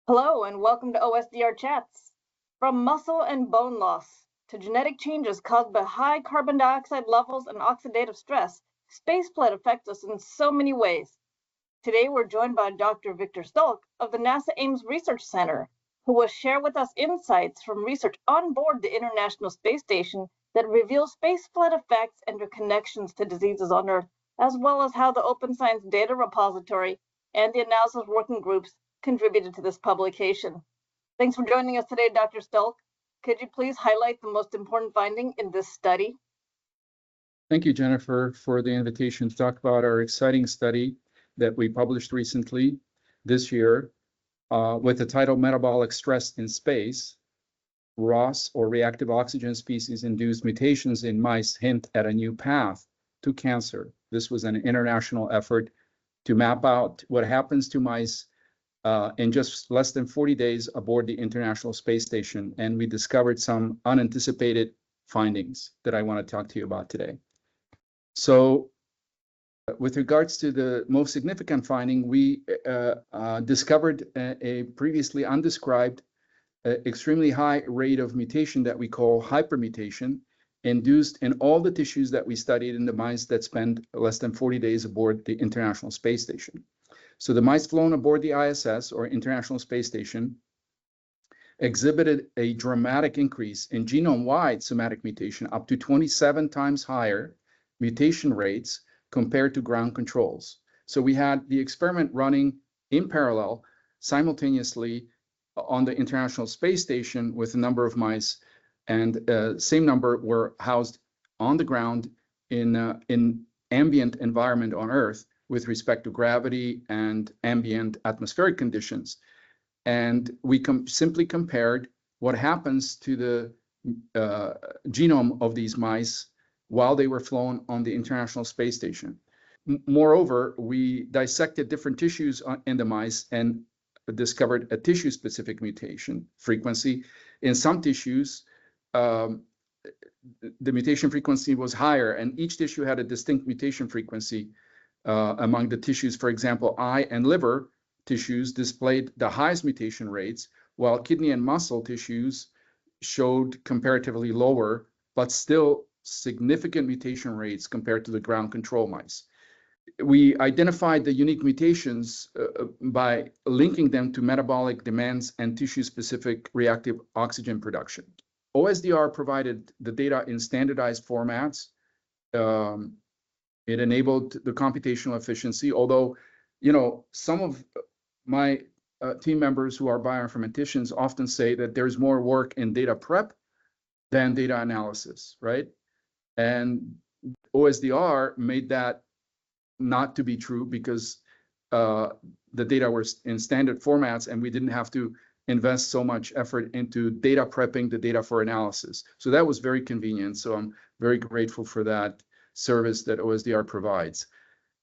Hello and welcome to OSDR Chats. From muscle and bone loss to genetic changes caused by high carbon dioxide levels and oxidative stress, spaceflight affects us in so many ways. Today we're joined by Dr. Viktor Stolc of the NASA Ames Research Center, who will share with us insights from research on board the International Space Station that reveal spaceflight effects and their connections to diseases on Earth, as well as how the Open Science Data Repository and the analysis working groups contributed to this publication. Thanks for joining us today, Dr. Stolc. Could you please highlight the most important finding in this study? Thank you, Jennifer, for the invitation to talk about our exciting study that we published recently this year with the title Metabolic Stress in Space, ROS, or Reactive Oxygen Species-Induced Mutations in Mice Hint at a New Path to Cancer. This was an international effort to map out what happens to mice in just less than 40 days aboard the International Space Station, and we discovered some unanticipated findings that I want to talk to you about today. So with regards to the most significant finding, we discovered a previously undescribed extremely high rate of mutation that we call hypermutation, induced in all the tissues that we studied in the mice that spent less than 40 days aboard the International Space Station. So the mice flown aboard the ISS, or International Space Station, exhibited a dramatic increase in genome-wide somatic mutation, up to 27 times higher mutation rates compared to ground controls. So we had the experiment running in parallel, simultaneously on the International Space Station with a number of mice, and same number were housed on the ground in ambient environment on Earth with respect to gravity and ambient atmospheric conditions. And we simply compared what happens to the genome of these mice while they were flown on the International Space Station. Moreover, we dissected different tissues in the mice and discovered a tissue-specific mutation frequency. In some tissues, the mutation frequency was higher, and each tissue had a distinct mutation frequency. Among the tissues, for example, eye and liver tissues displayed the highest mutation rates, while kidney and muscle tissues showed comparatively lower, but still significant mutation rates compared to the ground control mice. We identified the unique mutations by linking them to metabolic demands and tissue-specific reactive oxygen production. OSDR provided the data in standardized formats. It enabled the computational efficiency, although, some of my team members who are bioinformaticians often say that there's more work in data prep than data analysis, right? And OSDR made that not to be true because the data were in standard formats and we didn't have to invest so much effort into data prepping the data for analysis. So that was very convenient. So I'm very grateful for that service that OSDR provides.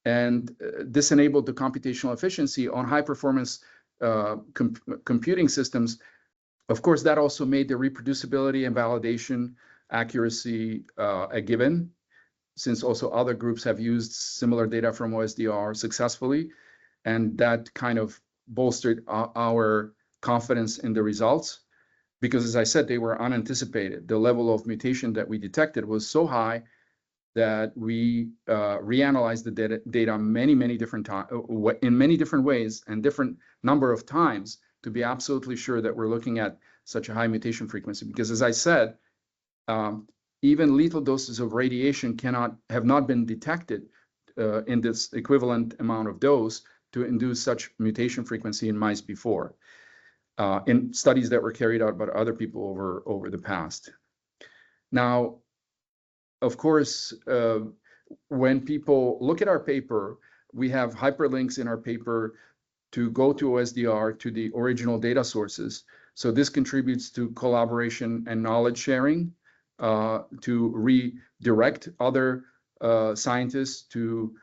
And this enabled the computational efficiency on high performance computing systems. Of course, that also made the reproducibility and validation accuracy a given, since also other groups have used similar data from OSDR successfully. And that kind of bolstered our confidence in the results, because as I said, they were unanticipated. The level of mutation that we detected was so high that we reanalyzed the data many different times, in many different ways and different number of times to be absolutely sure that we're looking at such a high mutation frequency. Because as I said, even lethal doses of radiation have not been detected in this equivalent amount of dose to induce such mutation frequency in mice before, in studies that were carried out by other people over the past. Now, of course, when people look at our paper, we have hyperlinks in our paper to go to OSDR, to the original data sources. So this contributes to collaboration and knowledge sharing, to redirect other scientists to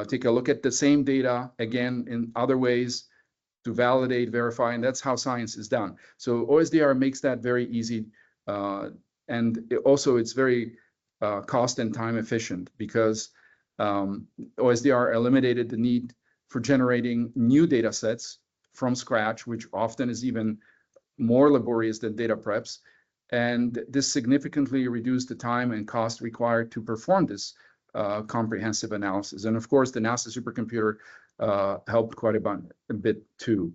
take a look at the same data again in other ways, to validate, verify, and that's how science is done. So OSDR makes that very easy, and it's very cost and time efficient, because OSDR eliminated the need for generating new data sets from scratch, which often is even more laborious than data preps. And this significantly reduced the time and cost required to perform this comprehensive analysis. And of course, the NASA supercomputer helped quite a bit too.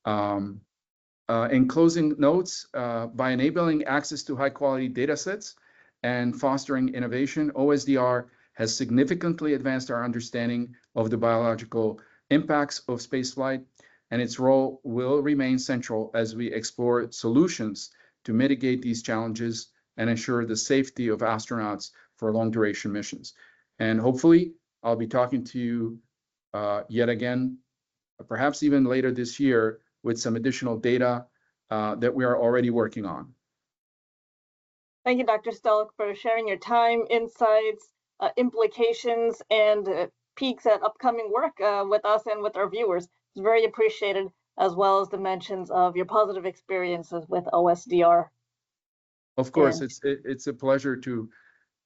In closing notes, by enabling access to high quality data sets and fostering innovation, OSDR has significantly advanced our understanding of the biological impacts of spaceflight, and its role will remain central as we explore solutions to mitigate these challenges and ensure the safety of astronauts for long duration missions. And hopefully, I'll be talking to you yet again, perhaps even later this year, with some additional data that we are already working on. Thank you, Dr. Stolc, for sharing your time, insights, implications, and peeks at upcoming work with us and with our viewers. It's very appreciated, as well as the mentions of your positive experiences with OSDR. Of course, it's a pleasure to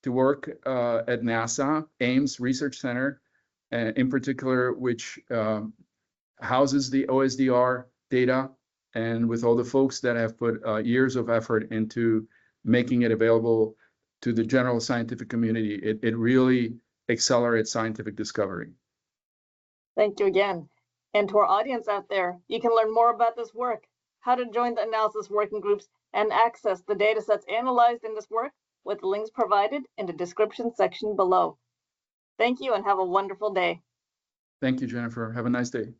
work at NASA Ames Research Center, in particular, which houses the OSDR data, and with all the folks that have put years of effort into making it available to the general scientific community. It really accelerates scientific discovery. Thank you again. And to our audience out there, you can learn more about this work, how to join the analysis working groups, and access the data sets analyzed in this work with the links provided in the description section below. Thank you and have a wonderful day. Thank you, Jennifer. Have a nice day.